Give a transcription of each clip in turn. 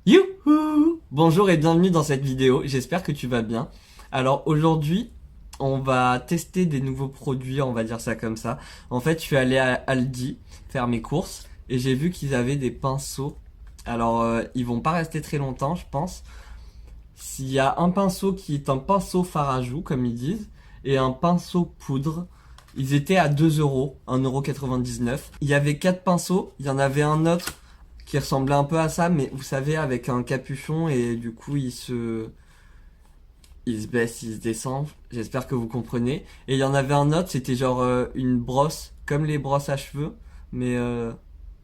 Youhou! Bonjour et bienvenue dans cette vidéo, j'espère que tu vas bien. Alors aujourd'hui, on va tester des nouveaux produits, on va dire ça comme ça. En fait, je suis allé à Aldi faire mes courses et j'ai vu qu'ils avaient des pinceaux. Alors, ils vont pas rester très longtemps, je pense. S'il y a un pinceau qui est un pinceau fard à joues, comme ils disent, et un pinceau poudre. Ils étaient à 2 euros, 1,99 €. Il y avait 4 pinceaux, il y en avait un autre qui ressemblait un peu à ça, mais vous savez, avec un capuchon, et du coup, il se baisse, il se descend. J'espère que vous comprenez. Et il y en avait un autre, c'était genre une brosse, comme les brosses à cheveux, mais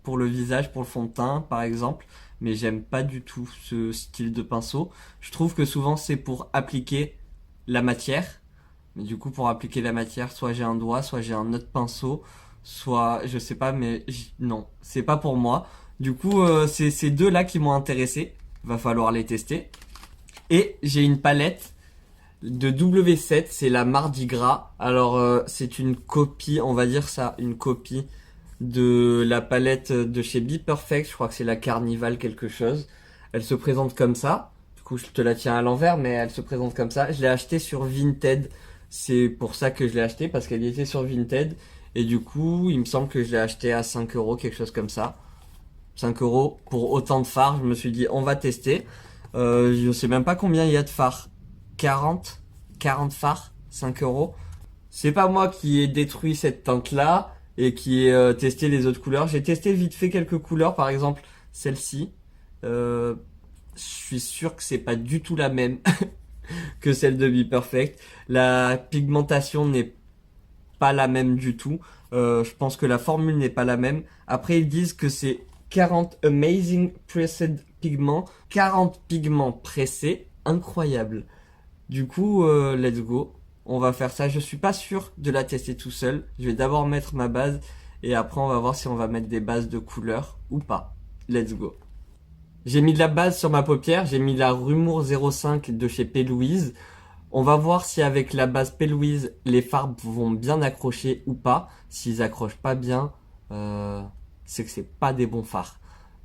pour le visage, pour le fond de teint, par exemple. Mais j'aime pas du tout ce style de pinceau. Je trouve que souvent, c'est pour appliquer la matière. Mais du coup, pour appliquer la matière, soit j'ai un doigt, soit j'ai un autre pinceau, soit je sais pas, mais non, c'est pas pour moi. Du coup, c'est ces deux-là qui m'ont intéressé. Va falloir les tester. Et j'ai une palette de W7, c'est la Mardi Gras. Alors, c'est une copie, on va dire ça, une copie de la palette de chez Be Perfect. Je crois que c'est la Carnival quelque chose. Elle se présente comme ça. Du coup, je te la tiens à l'envers, mais elle se présente comme ça. Je l'ai achetée sur Vinted. C'est pour ça que je l'ai achetée, parce qu'elle y était sur Vinted. Et du coup, il me semble que je l'ai achetée à 5 euros, quelque chose comme ça. 5 euros pour autant de fards. Je me suis dit, on va tester. Je sais même pas combien il y a de fards. 40 fards, 5 euros. C'est pas moi qui ai détruit cette teinte-là et qui ai testé les autres couleurs. J'ai testé vite fait quelques couleurs, par exemple celle-ci. Je suis sûr que c'est pas du tout la même que celle de Be Perfect. La pigmentation n'est pas la même du tout. Je pense que la formule n'est pas la même. Après, ils disent que c'est 40 amazing pressed pigments. 40 pigments pressés. Incroyable. Du coup, let's go. On va faire ça. Je suis pas sûr de la tester tout seul. Je vais d'abord mettre ma base et après on va voir si on va mettre des bases de couleurs ou pas. Let's go. J'ai mis de la base sur ma paupière. J'ai mis la Rumour 05 de chez P. Louise. On va voir si avec la base P. Louise, les farbes vont bien accrocher ou pas. S'ils accrochent pas bien, c'est que c'est pas des bons fards.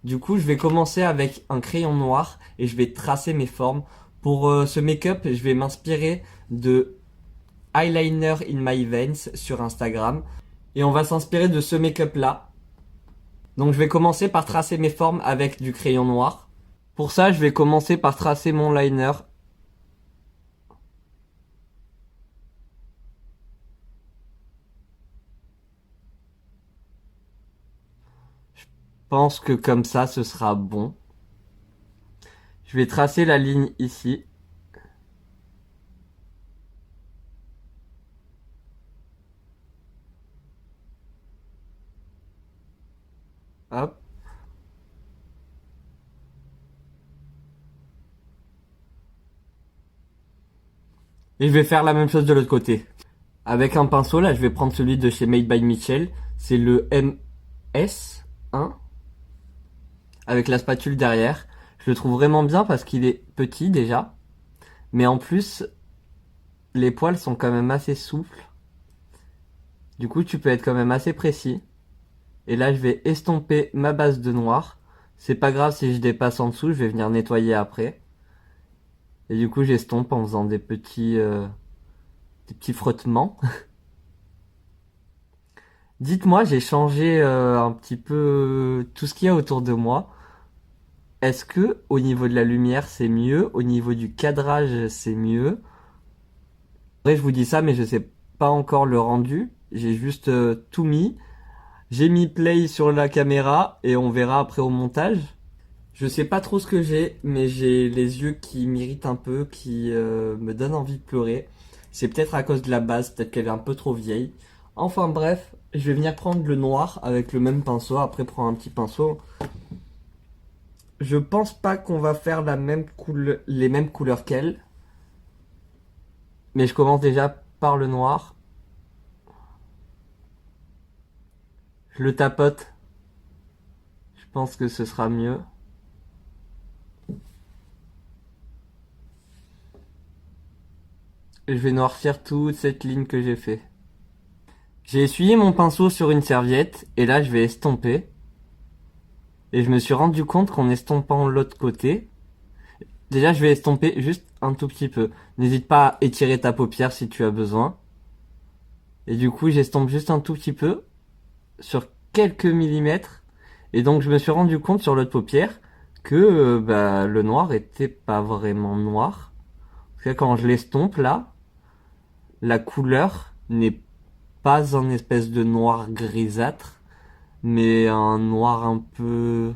Du coup, je vais commencer avec un crayon noir et je vais tracer mes formes. Pour ce make-up, je vais m'inspirer de Eyeliner in My Veins sur Instagram. Et on va s'inspirer de ce make-up là. Donc je vais commencer par tracer mes formes avec du crayon noir. Pour ça, je vais commencer par tracer mon liner. Je pense que comme ça, ce sera bon. Je vais tracer la ligne ici. Hop. Et je vais faire la même chose de l'autre côté. Avec un pinceau, là, je vais prendre celui de chez Made by Mitchell. C'est le MS1. Avec la spatule derrière. Je le trouve vraiment bien parce qu'il est petit déjà. Mais en plus, les poils sont quand même assez souples. Du coup, tu peux être quand même assez précis. Et là, je vais estomper ma base de noir. C'est pas grave si je dépasse en dessous, je vais venir nettoyer après. Et du coup, j'estompe en faisant des petits frottements. Dites-moi, j'ai changé un petit peu tout ce qu'il y a autour de moi. Est-ce que au niveau de la lumière, c'est mieux? Au niveau du cadrage, c'est mieux? Après, je vous dis ça, mais je sais pas encore le rendu. J'ai juste tout mis. J'ai mis play sur la caméra et on verra après au montage. Je sais pas trop ce que j'ai, mais j'ai les yeux qui m'irritent un peu, qui me donnent envie de pleurer. C'est peut-être à cause de la base, peut-être qu'elle est un peu trop vieille. Enfin bref, je vais venir prendre le noir avec le même pinceau, après prendre un petit pinceau. Je pense pas qu'on va faire les mêmes couleurs qu'elle. Mais je commence déjà par le noir. Je le tapote. Je pense que ce sera mieux. Et je vais noircir toute cette ligne que j'ai fait. J'ai essuyé mon pinceau sur une serviette et là je vais estomper. Et je me suis rendu compte qu'en estompant l'autre côté, Déjà, je vais estomper juste un tout petit peu. N'hésite pas à étirer ta paupière si tu as besoin. Et du coup, j'estompe juste un tout petit peu sur quelques millimètres. Et donc, je me suis rendu compte sur l'autre paupière que bah, le noir était pas vraiment noir. Parce que quand je l'estompe là, la couleur n'est pas un espèce de noir grisâtre, mais un noir un peu...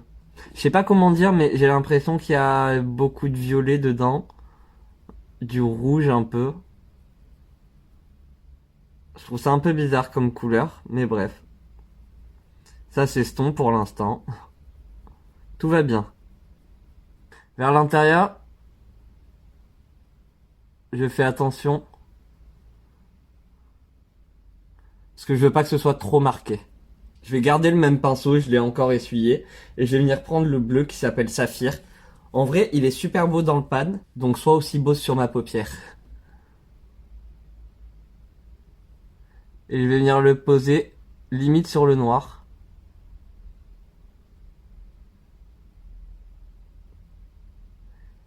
Je sais pas comment dire, mais j'ai l'impression qu'il y a beaucoup de violet dedans, du rouge un peu. Je trouve ça un peu bizarre comme couleur, mais bref. Ça s'estompe pour l'instant. Tout va bien. Vers l'intérieur, je fais attention, parce que je veux pas que ce soit trop marqué. Je vais garder le même pinceau, je l'ai encore essuyé, et je vais venir prendre le bleu qui s'appelle Saphir. En vrai, il est super beau dans le pan, donc soit aussi beau sur ma paupière. Et je vais venir le poser limite sur le noir.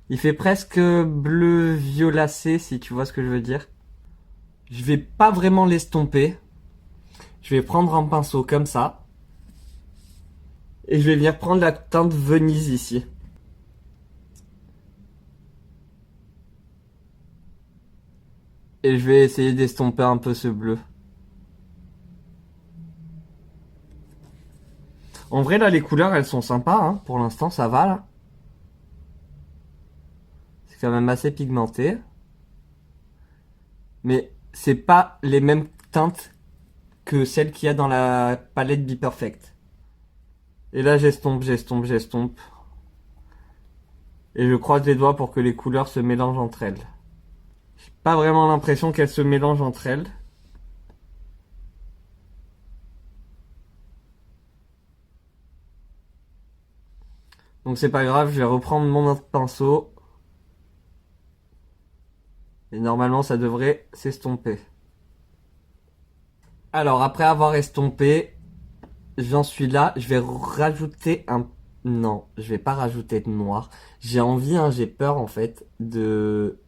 Il fait presque bleu violacé, si tu vois ce que je veux dire. Je vais pas vraiment l'estomper. Je vais prendre un pinceau comme ça. Et je vais venir prendre la teinte Venise ici. Et je vais essayer d'estomper un peu ce bleu. En vrai, là, les couleurs, elles sont sympas, hein. Pour l'instant, ça va, là. C'est quand même assez pigmenté. Mais c'est pas les mêmes teintes que celles qu'il y a dans la palette Be Perfect. Et là, j'estompe. Et je croise les doigts pour que les couleurs se mélangent entre elles. J'ai pas vraiment l'impression qu'elles se mélangent entre elles. Donc c'est pas grave, je vais reprendre mon autre pinceau. Et normalement, ça devrait s'estomper. Alors, après avoir estompé, j'en suis là. Je vais rajouter un... Non, je vais pas rajouter de noir. J'ai envie, hein, j'ai peur en fait de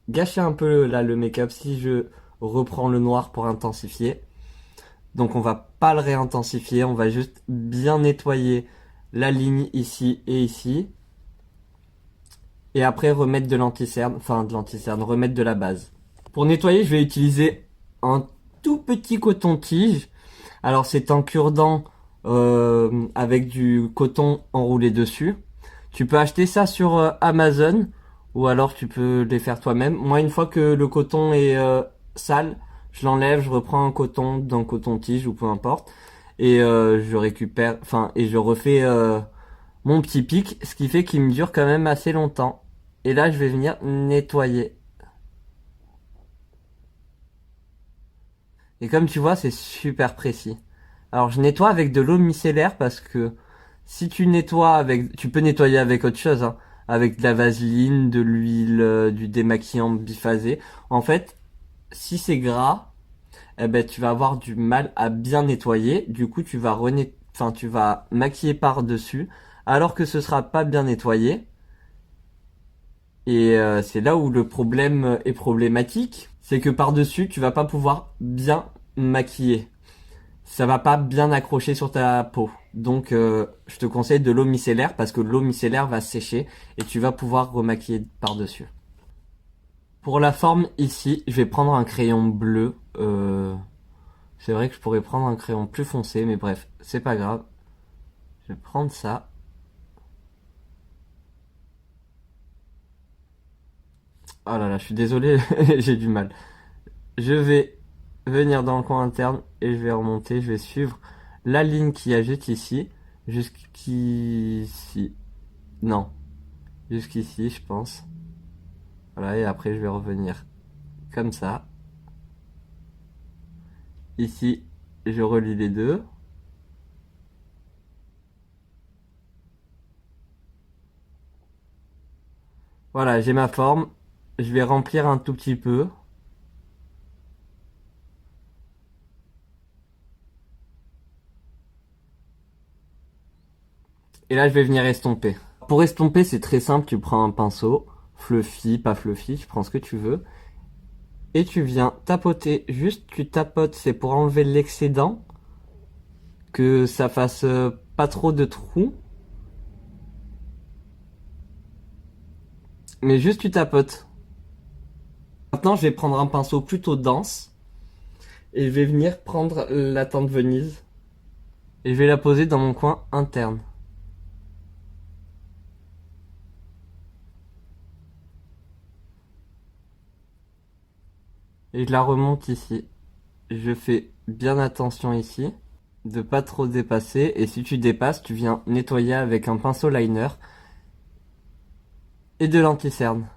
gâcher un peu là le make-up si je reprends le noir pour intensifier. Donc on va pas le réintensifier, on va juste bien nettoyer la ligne ici et ici. Et après remettre de l'anti-cerne, enfin de l'anti-cerne, remettre de la base. Pour nettoyer, je vais utiliser un tout petit coton-tige. Alors c'est un cure-dent avec du coton enroulé dessus. Tu peux acheter ça sur Amazon ou alors tu peux les faire toi-même. Moi, une fois que le coton est sale, je l'enlève, je reprends un coton d'un coton-tige ou peu importe et je récupère, enfin et je refais mon petit pic, ce qui fait qu'il me dure quand même assez longtemps. Et là, je vais venir nettoyer. Et comme tu vois, c'est super précis. Alors, je nettoie avec de l'eau micellaire parce que si tu nettoies avec, tu peux nettoyer avec autre chose, hein, avec de la vaseline, de l'huile, du démaquillant biphasé. En fait, si c'est gras, eh ben, tu vas avoir du mal à bien nettoyer. Du coup, enfin, tu vas maquiller par-dessus, alors que ce sera pas bien nettoyé. Et c'est là où le problème est problématique, c'est que par-dessus, tu vas pas pouvoir bien maquiller. Ça va pas bien accrocher sur ta peau. Donc je te conseille de l'eau micellaire parce que l'eau micellaire va sécher et tu vas pouvoir remaquiller par-dessus. Pour la forme ici, je vais prendre un crayon bleu. C'est vrai que je pourrais prendre un crayon plus foncé, mais bref, c'est pas grave. Je vais prendre ça. Oh là là, je suis désolé, j'ai du mal. Je vais venir dans le coin interne et je vais remonter, je vais suivre la ligne qui a juste ici, jusqu'ici. Non, jusqu'ici, je pense. Voilà, et après je vais revenir comme ça. Ici, je relie les deux. Voilà, j'ai ma forme. Je vais remplir un tout petit peu. Et là, je vais venir estomper. Pour estomper, c'est très simple, tu prends un pinceau, fluffy, pas fluffy, tu prends ce que tu veux. Et tu viens tapoter, juste tu tapotes, c'est pour enlever l'excédent, que ça fasse pas trop de trous. Mais juste tu tapotes. Maintenant, je vais prendre un pinceau plutôt dense et je vais venir prendre la teinte Venise et je vais la poser dans mon coin interne. Et je la remonte ici. Je fais bien attention ici de pas trop dépasser, et si tu dépasses, tu viens nettoyer avec un pinceau liner et de l'anti-cerne.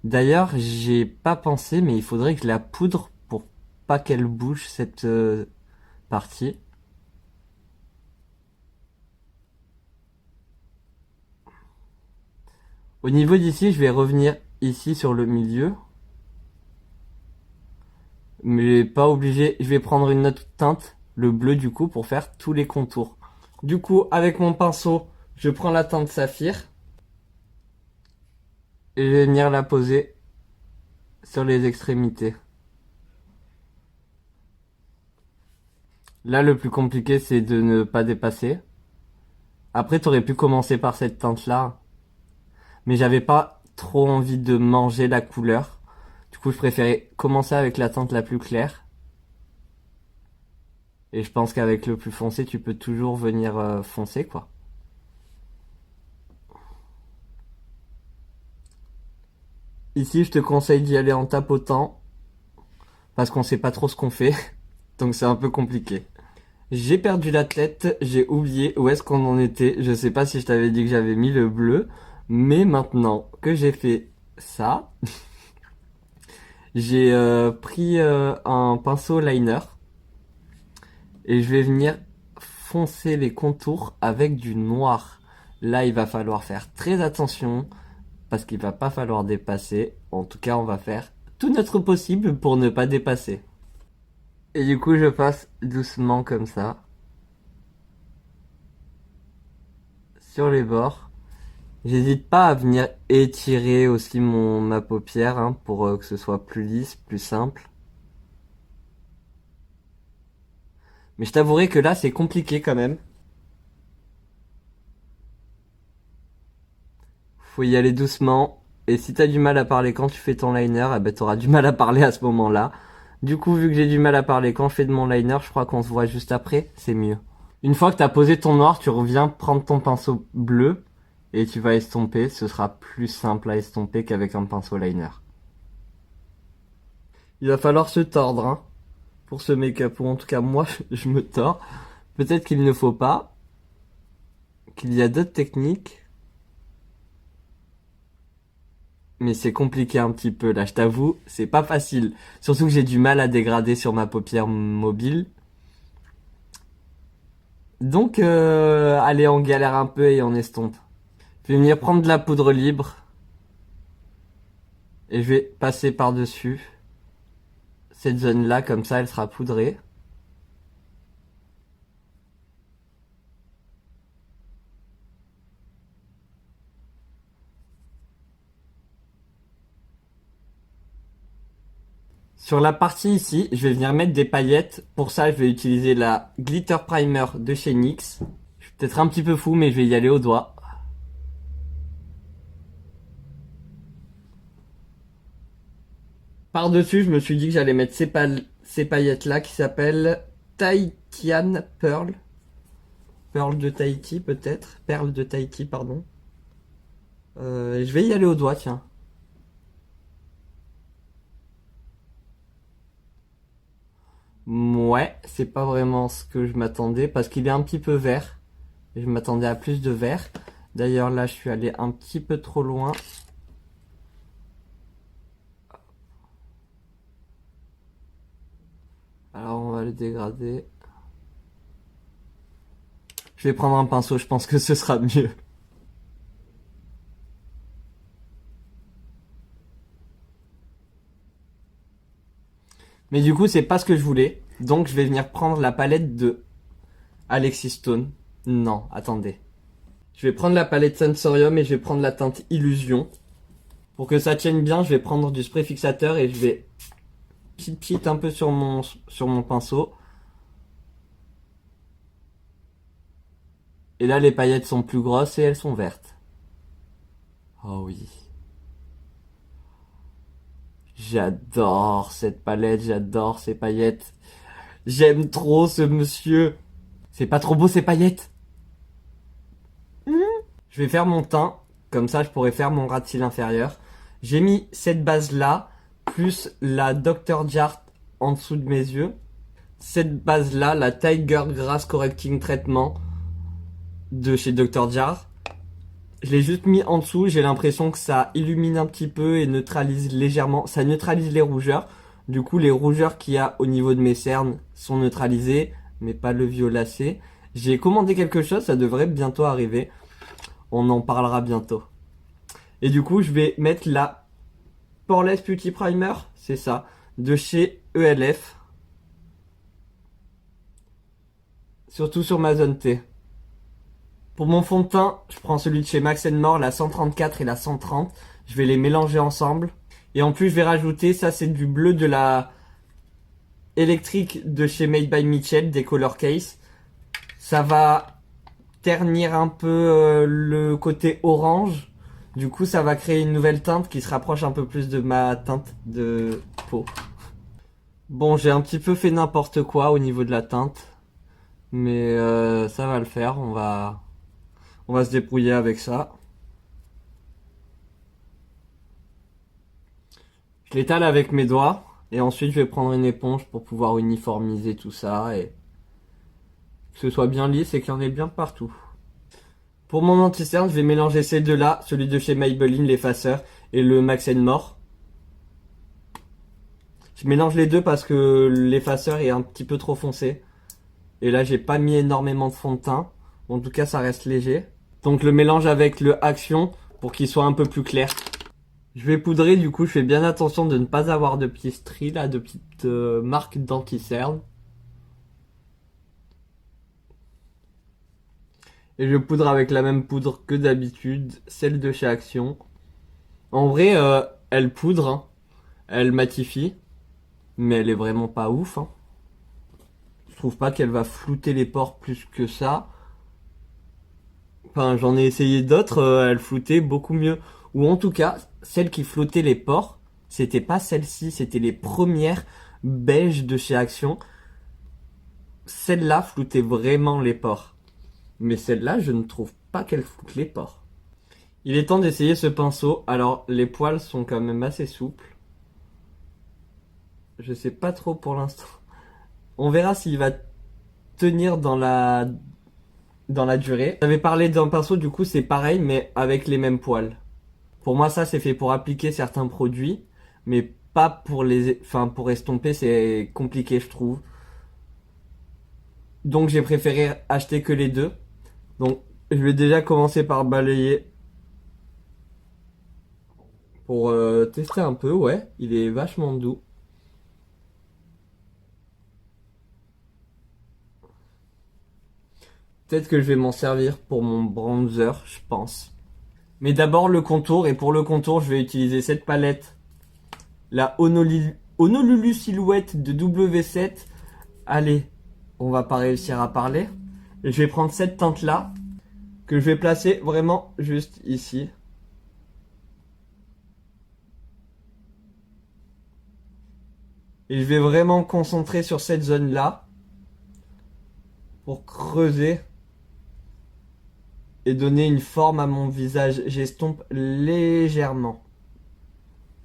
D'ailleurs, j'ai pas pensé, mais il faudrait que je la poudre pour pas qu'elle bouge cette partie. Au niveau d'ici, je vais revenir ici sur le milieu. Mais pas obligé, je vais prendre une autre teinte, le bleu du coup, pour faire tous les contours. Du coup, avec mon pinceau, je prends la teinte saphir et je vais venir la poser sur les extrémités. Là, le plus compliqué, c'est de ne pas dépasser. Après, t'aurais pu commencer par cette teinte-là, mais j'avais pas trop envie de manger la couleur. Du coup, je préférais commencer avec la teinte la plus claire. Et je pense qu'avec le plus foncé, tu peux toujours venir foncer, quoi. Ici, je te conseille d'y aller en tapotant, parce qu'on sait pas trop ce qu'on fait, donc c'est un peu compliqué. J'ai perdu la tête, j'ai oublié où est-ce qu'on en était. Je sais pas si je t'avais dit que j'avais mis le bleu, mais maintenant que j'ai fait ça, j'ai pris un pinceau liner et je vais venir foncer les contours avec du noir. Là, il va falloir faire très attention parce qu'il va pas falloir dépasser. En tout cas, on va faire tout notre possible pour ne pas dépasser. Et du coup, je passe doucement comme ça sur les bords. J'hésite pas à venir étirer aussi ma paupière pour que ce soit plus lisse, plus simple. Mais je t'avouerai que là, c'est compliqué quand même. Faut y aller doucement. Et si t'as du mal à parler quand tu fais ton liner, eh ben t'auras du mal à parler à ce moment-là. Du coup, vu que j'ai du mal à parler quand je fais de mon liner, je crois qu'on se voit juste après, c'est mieux. Une fois que t'as posé ton noir, tu reviens prendre ton pinceau bleu et tu vas estomper. Ce sera plus simple à estomper qu'avec un pinceau liner. Il va falloir se tordre pour ce make-up, ou en tout cas moi je me tords. Peut-être qu'il ne faut pas, qu'il y a d'autres techniques, mais c'est compliqué un petit peu là, je t'avoue, c'est pas facile. Surtout que j'ai du mal à dégrader sur ma paupière mobile. Donc allez, on galère un peu et on estompe. Je vais venir prendre de la poudre libre et je vais passer par-dessus cette zone-là, comme ça elle sera poudrée. Sur la partie ici, je vais venir mettre des paillettes. Pour ça, je vais utiliser la Glitter Primer de chez NYX. Je suis peut-être un petit peu fou, mais je vais y aller au doigt. Par-dessus, je me suis dit que j'allais mettre ces paillettes-là qui s'appellent Tahitian Pearl. Pearl de Tahiti, peut-être. Perle de Tahiti, pardon. Je vais y aller au doigt, tiens. Ouais, c'est pas vraiment ce que je m'attendais parce qu'il est un petit peu vert. Et je m'attendais à plus de vert. D'ailleurs, là, je suis allé un petit peu trop loin. Alors, on va le dégrader. Je vais prendre un pinceau, je pense que ce sera mieux. Mais du coup, c'est pas ce que je voulais. Donc, je vais venir prendre la palette de Alexis Stone. Non, attendez. Je vais prendre la palette Sensorium et je vais prendre la teinte Illusion. Pour que ça tienne bien, je vais prendre du spray fixateur et je vais petite un peu sur mon pinceau. Et là, les paillettes sont plus grosses et elles sont vertes. Oh oui. J'adore cette palette, j'adore ces paillettes. J'aime trop ce monsieur. C'est pas trop beau ces paillettes? Je vais faire mon teint, comme ça je pourrais faire mon ras de cils inférieur. J'ai mis cette base là, plus la Dr. Jart en dessous de mes yeux. Cette base là, la Tiger Grass Correcting Treatment de chez Dr. Jart. Je l'ai juste mis en dessous, j'ai l'impression que ça illumine un petit peu et neutralise légèrement. Ça neutralise les rougeurs. Du coup, les rougeurs qu'il y a au niveau de mes cernes sont neutralisées, mais pas le violacé. J'ai commandé quelque chose, ça devrait bientôt arriver. On en parlera bientôt. Et du coup, je vais mettre la Poreless Beauty Primer, c'est ça, de chez ELF. Surtout sur ma zone T. Pour mon fond de teint, je prends celui de chez Max More, la 134 et la 130. Je vais les mélanger ensemble. Et en plus, je vais rajouter, ça c'est du bleu de la électrique de chez Made by Mitchell, des Color Case. Ça va ternir un peu le côté orange. Du coup, ça va créer une nouvelle teinte qui se rapproche un peu plus de ma teinte de peau. Bon, j'ai un petit peu fait n'importe quoi au niveau de la teinte. Mais ça va le faire, on va se débrouiller avec ça. Je l'étale avec mes doigts et ensuite je vais prendre une éponge pour pouvoir uniformiser tout ça et que ce soit bien lisse et qu'il y en ait bien partout. Pour mon anti-cerne, je vais mélanger ces deux-là, celui de chez Maybelline, l'effaceur, et le Max More. Je mélange les deux parce que l'effaceur est un petit peu trop foncé. Et là, j'ai pas mis énormément de fond de teint. En tout cas, ça reste léger. Donc le mélange avec le Action pour qu'il soit un peu plus clair. Je vais poudrer, du coup, je fais bien attention de ne pas avoir de petits stries, là, de petites marques d'anti-cerne. Et je poudre avec la même poudre que d'habitude, celle de chez Action. En vrai, elle poudre, hein. Elle matifie, mais elle est vraiment pas ouf, hein. Je trouve pas qu'elle va flouter les pores plus que ça. Enfin, j'en ai essayé d'autres, elle floutait beaucoup mieux. Ou en tout cas, celle qui flottait les pores, c'était pas celle-ci, c'était les premières beiges de chez Action. Celle-là floutait vraiment les pores. Mais celle-là, je ne trouve pas qu'elle floute les pores. Il est temps d'essayer ce pinceau. Alors, les poils sont quand même assez souples. Je sais pas trop pour l'instant. On verra s'il va tenir dans la durée. J'avais parlé d'un pinceau, du coup, c'est pareil, mais avec les mêmes poils. Pour moi, ça, c'est fait pour appliquer certains produits, mais pas pour enfin, pour estomper, c'est compliqué, je trouve. Donc, j'ai préféré acheter que les deux. Donc, je vais déjà commencer par balayer pour tester un peu, ouais. Il est vachement doux. Peut-être que je vais m'en servir pour mon bronzer, je pense. Mais d'abord le contour, et pour le contour, je vais utiliser cette palette, la Honolulu Silhouette de W7. Allez, on va pas réussir à parler. Et je vais prendre cette teinte-là, que je vais placer vraiment juste ici. Et je vais vraiment concentrer sur cette zone-là, pour creuser et donner une forme à mon visage. J'estompe légèrement.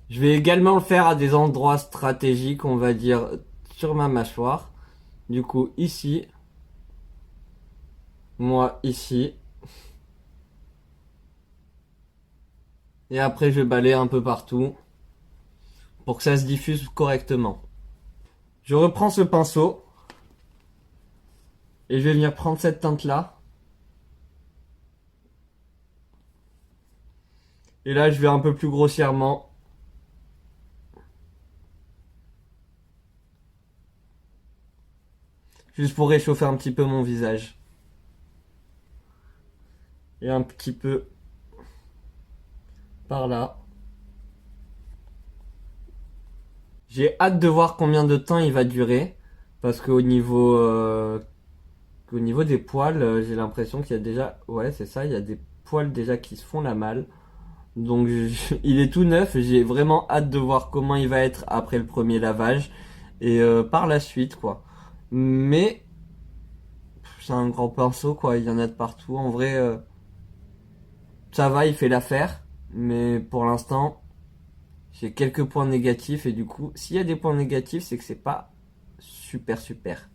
Je vais également le faire à des endroits stratégiques, on va dire, sur ma mâchoire. Du coup, ici. Moi, ici. Et après, je balaye un peu partout pour que ça se diffuse correctement. Je reprends ce pinceau et je vais venir prendre cette teinte-là. Et là, je vais un peu plus grossièrement. Juste pour réchauffer un petit peu mon visage. Et un petit peu par là. J'ai hâte de voir combien de temps il va durer. Parce qu'au niveau des poils, j'ai l'impression qu'il y a déjà... Ouais, c'est ça, il y a des poils déjà qui se font la malle. Donc il est tout neuf, j'ai vraiment hâte de voir comment il va être après le premier lavage. Et par la suite, quoi. Mais c'est un grand pinceau, quoi, il y en a de partout. En vrai, ça va, il fait l'affaire. Mais pour l'instant, j'ai quelques points négatifs. Et du coup, s'il y a des points négatifs, c'est que c'est pas super super.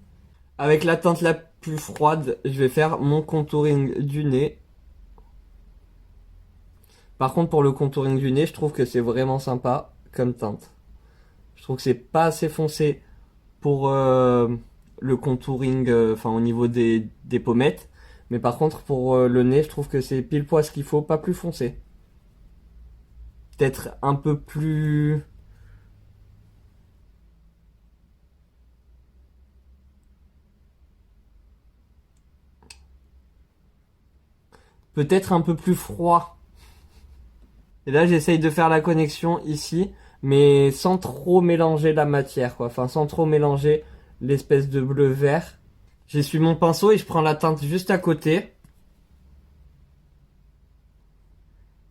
Avec la teinte la plus froide, je vais faire mon contouring du nez. Par contre, pour le contouring du nez, je trouve que c'est vraiment sympa comme teinte. Je trouve que c'est pas assez foncé pour le contouring, enfin au niveau des pommettes. Mais par contre, pour le nez, je trouve que c'est pile poil ce qu'il faut, pas plus foncé. Peut-être un peu plus... Peut-être un peu plus froid. Et là, j'essaye de faire la connexion ici, mais sans trop mélanger la matière, quoi. Enfin, sans trop mélanger l'espèce de bleu vert. J'essuie mon pinceau et je prends la teinte juste à côté.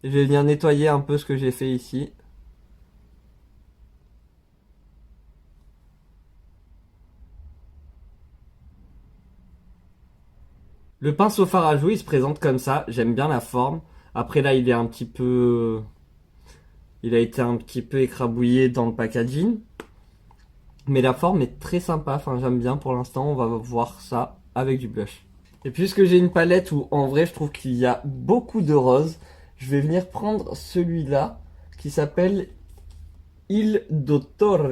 Et je vais venir nettoyer un peu ce que j'ai fait ici. Le pinceau fard à jouer, il se présente comme ça. J'aime bien la forme. Après là, il est un petit peu... Il a été un petit peu écrabouillé dans le packaging. Mais la forme est très sympa. Enfin, j'aime bien pour l'instant. On va voir ça avec du blush. Et puisque j'ai une palette où en vrai je trouve qu'il y a beaucoup de roses, je vais venir prendre celui-là qui s'appelle Il Dottore.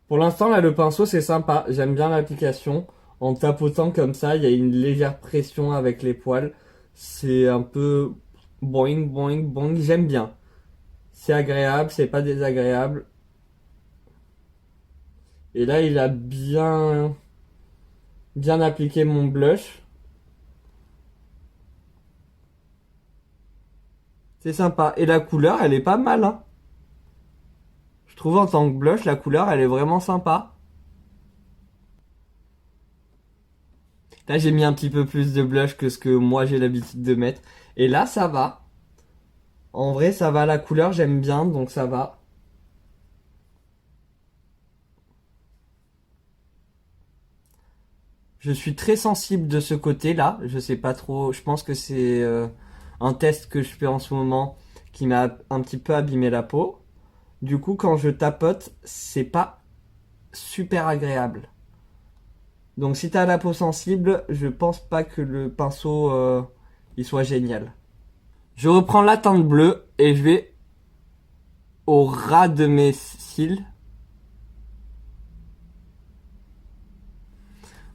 Pour l'instant là le pinceau c'est sympa, j'aime bien l'application. En tapotant comme ça, il y a une légère pression avec les poils. C'est un peu boing boing boing, j'aime bien. C'est agréable, c'est pas désagréable. Et là il a bien appliqué mon blush. C'est sympa. Et la couleur, elle est pas mal, hein. Je trouve en tant que blush, la couleur, elle est vraiment sympa. Là, j'ai mis un petit peu plus de blush que ce que moi j'ai l'habitude de mettre. Et là, ça va. En vrai, ça va. La couleur, j'aime bien, donc ça va. Je suis très sensible de ce côté-là. Je sais pas trop. Je pense que c'est un test que je fais en ce moment qui m'a un petit peu abîmé la peau. Du coup, quand je tapote, c'est pas super agréable. Donc si t'as la peau sensible, je pense pas que le pinceau il soit génial. Je reprends la teinte bleue et je vais au ras de mes cils.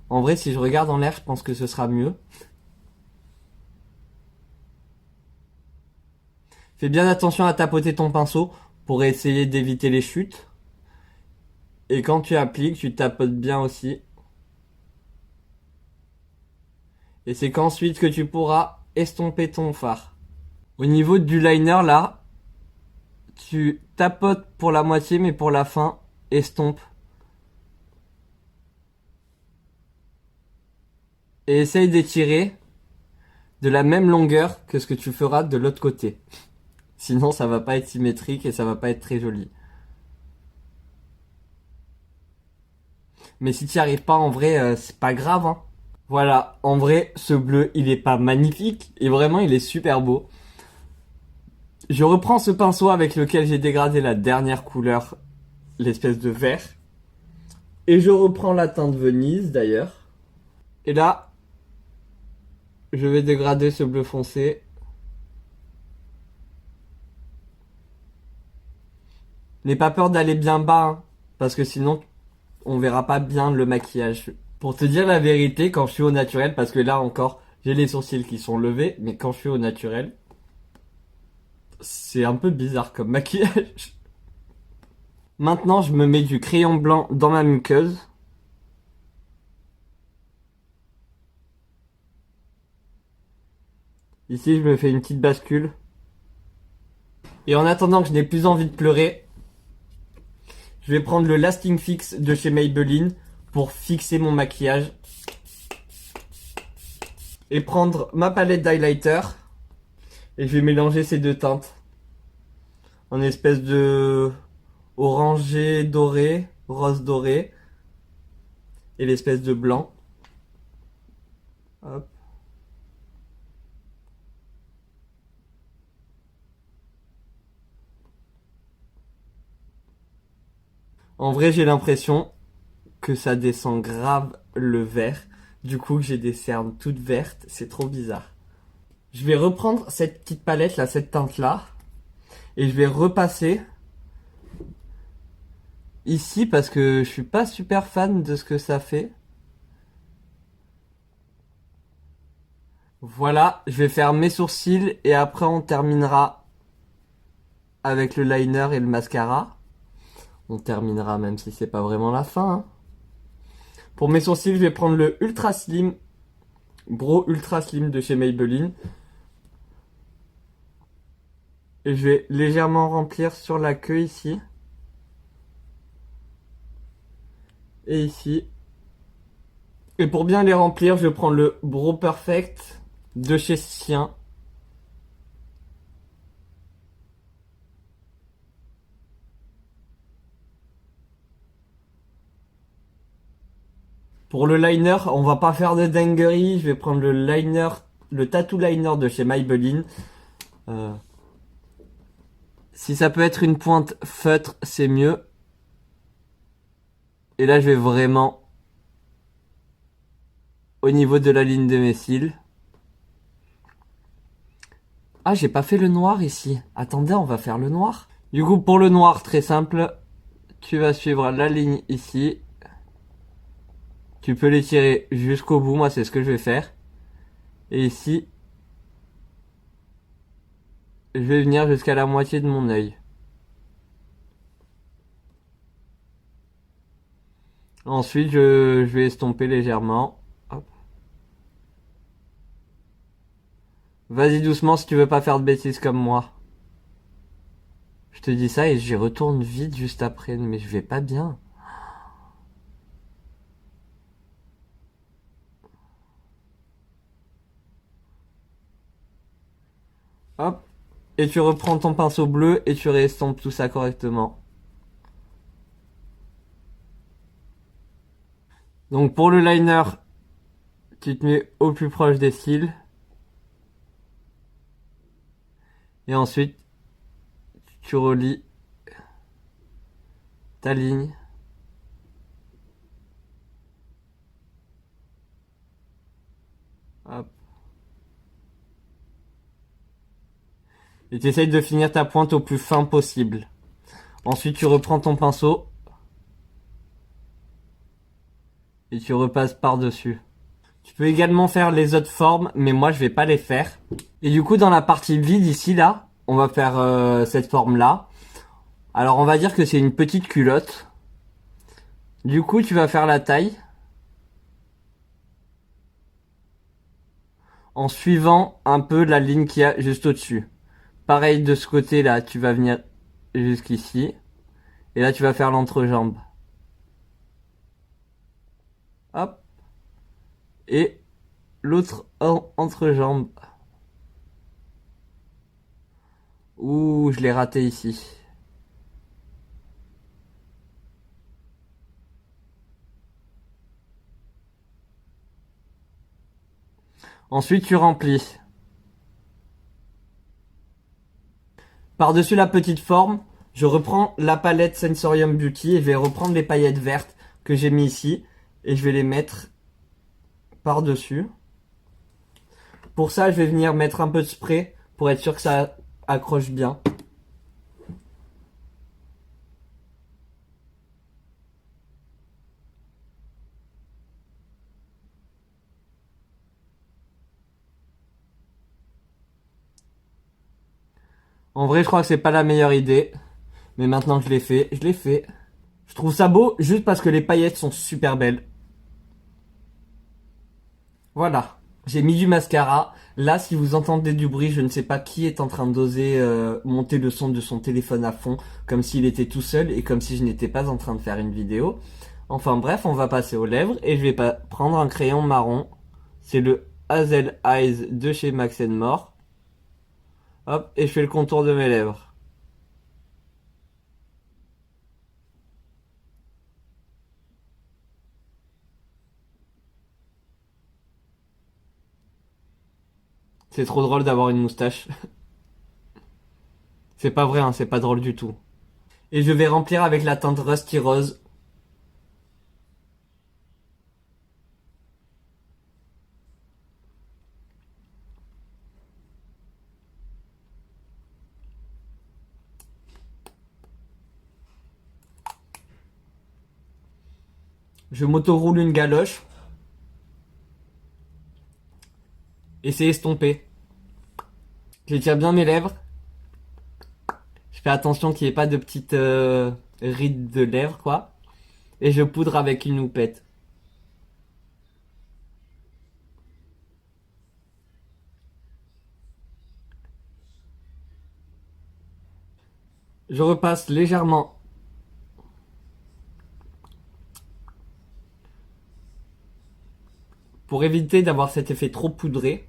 En vrai, si je regarde en l'air, je pense que ce sera mieux. Fais bien attention à tapoter ton pinceau pour essayer d'éviter les chutes. Et quand tu appliques, tu tapotes bien aussi. Et c'est qu'ensuite que tu pourras estomper ton fard. Au niveau du liner là, tu tapotes pour la moitié mais pour la fin, estompe. Et essaye d'étirer de la même longueur que ce que tu feras de l'autre côté. Sinon ça va pas être symétrique et ça va pas être très joli. Mais si tu n'y arrives pas en vrai, c'est pas grave, hein. Voilà, en vrai, ce bleu, il est pas magnifique et vraiment, il est super beau. Je reprends ce pinceau avec lequel j'ai dégradé la dernière couleur, l'espèce de vert. Et je reprends la teinte Venise d'ailleurs. Et là, je vais dégrader ce bleu foncé. N'aie pas peur d'aller bien bas, hein, parce que sinon, on verra pas bien le maquillage. Pour te dire la vérité, quand je suis au naturel, parce que là encore, j'ai les sourcils qui sont levés, mais quand je suis au naturel, c'est un peu bizarre comme maquillage. Maintenant, je me mets du crayon blanc dans ma muqueuse. Ici, je me fais une petite bascule. Et en attendant que je n'ai plus envie de pleurer, je vais prendre le Lasting Fix de chez Maybelline pour fixer mon maquillage. Et prendre ma palette d'highlighter. Et je vais mélanger ces deux teintes. En espèce de orangé doré, rose doré. Et l'espèce de blanc. Hop. En vrai, j'ai l'impression que ça descend grave le vert. Du coup, que j'ai des cernes toutes vertes. C'est trop bizarre. Je vais reprendre cette petite palette là, cette teinte là. Et je vais repasser ici parce que je suis pas super fan de ce que ça fait. Voilà, je vais faire mes sourcils et après on terminera avec le liner et le mascara. On terminera même si c'est pas vraiment la fin, hein. Pour mes sourcils, je vais prendre le Ultra Slim, Brow Ultra Slim de chez Maybelline. Et je vais légèrement remplir sur la queue ici. Et ici. Et pour bien les remplir, je vais prendre le Brow Perfect de chez Sien. Pour le liner, on va pas faire de dinguerie. Je vais prendre le liner, le tattoo liner de chez Maybelline. Si ça peut être une pointe feutre, c'est mieux. Et là, je vais vraiment au niveau de la ligne de mes cils. Ah, j'ai pas fait le noir ici. Attendez, on va faire le noir. Du coup, pour le noir, très simple. Tu vas suivre la ligne ici. Tu peux l'étirer jusqu'au bout. Moi, c'est ce que je vais faire. Et ici, je vais venir jusqu'à la moitié de mon œil. Ensuite, je vais estomper légèrement. Hop. Vas-y doucement si tu veux pas faire de bêtises comme moi. Je te dis ça et j'y retourne vite juste après, mais je vais pas bien. Hop. Et tu reprends ton pinceau bleu et tu réestompes tout ça correctement. Donc pour le liner, tu te mets au plus proche des cils. Et ensuite, tu relis ta ligne. Hop. Et tu essayes de finir ta pointe au plus fin possible. Ensuite, tu reprends ton pinceau. Et tu repasses par-dessus. Tu peux également faire les autres formes, mais moi je vais pas les faire. Et du coup, dans la partie vide ici, là, on va faire cette forme-là. Alors, on va dire que c'est une petite culotte. Du coup, tu vas faire la taille. En suivant un peu la ligne qu'il y a juste au-dessus. Pareil de ce côté-là, tu vas venir jusqu'ici. Et là, tu vas faire l'entrejambe. Hop. Et l'autre entrejambe. Ouh, je l'ai raté ici. Ensuite, tu remplis. Par-dessus la petite forme, je reprends la palette Sensorium Beauty et je vais reprendre les paillettes vertes que j'ai mis ici et je vais les mettre par-dessus. Pour ça, je vais venir mettre un peu de spray pour être sûr que ça accroche bien. En vrai, je crois que c'est pas la meilleure idée. Mais maintenant que je l'ai fait, je l'ai fait. Je trouve ça beau juste parce que les paillettes sont super belles. Voilà. J'ai mis du mascara. Là, si vous entendez du bruit, je ne sais pas qui est en train d'oser monter le son de son téléphone à fond, comme s'il était tout seul et comme si je n'étais pas en train de faire une vidéo. Enfin bref, on va passer aux lèvres et je vais pas prendre un crayon marron. C'est le Hazel Eyes de chez Max More. Hop, et je fais le contour de mes lèvres. C'est trop drôle d'avoir une moustache. C'est pas vrai, hein, c'est pas drôle du tout. Et je vais remplir avec la teinte Rusty Rose. Je m'auto-roule une galoche. Et c'est estompé. J'étire bien mes lèvres. Je fais attention qu'il n'y ait pas de petites rides de lèvres, quoi. Et je poudre avec une houppette. Je repasse légèrement pour éviter d'avoir cet effet trop poudré.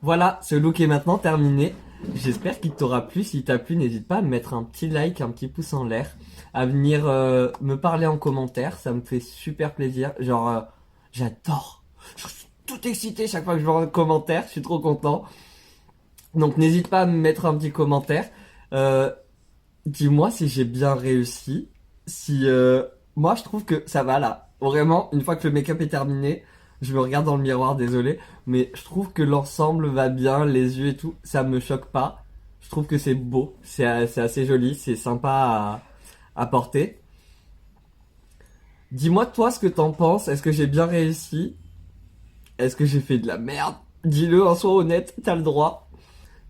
Voilà, ce look est maintenant terminé. J'espère qu'il t'aura plu. S'il t'a plu, n'hésite pas à me mettre un petit like, un petit pouce en l'air, à venir me parler en commentaire. Ça me fait super plaisir. Genre, j'adore. Je suis tout excité chaque fois que je vois un commentaire. Je suis trop content. Donc n'hésite pas à me mettre un petit commentaire. Euh, Dis-moi si j'ai bien réussi. Si moi je trouve que ça va là. Vraiment, une fois que le make-up est terminé, je me regarde dans le miroir, désolé, mais je trouve que l'ensemble va bien, les yeux et tout, ça me choque pas. Je trouve que c'est beau, c'est assez joli, c'est sympa à porter. Dis-moi toi ce que t'en penses. Est-ce que j'ai bien réussi? Est-ce que j'ai fait de la merde? Dis-le, en sois honnête, t'as le droit.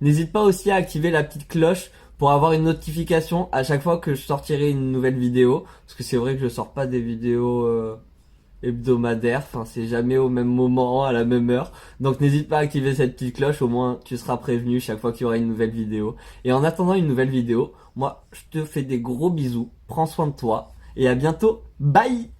N'hésite pas aussi à activer la petite cloche pour avoir une notification à chaque fois que je sortirai une nouvelle vidéo. Parce que c'est vrai que je sors pas des vidéos hebdomadaires. Enfin, c'est jamais au même moment, à la même heure. Donc n'hésite pas à activer cette petite cloche. Au moins, tu seras prévenu chaque fois qu'il y aura une nouvelle vidéo. Et en attendant une nouvelle vidéo, moi, je te fais des gros bisous. Prends soin de toi. Et à bientôt. Bye!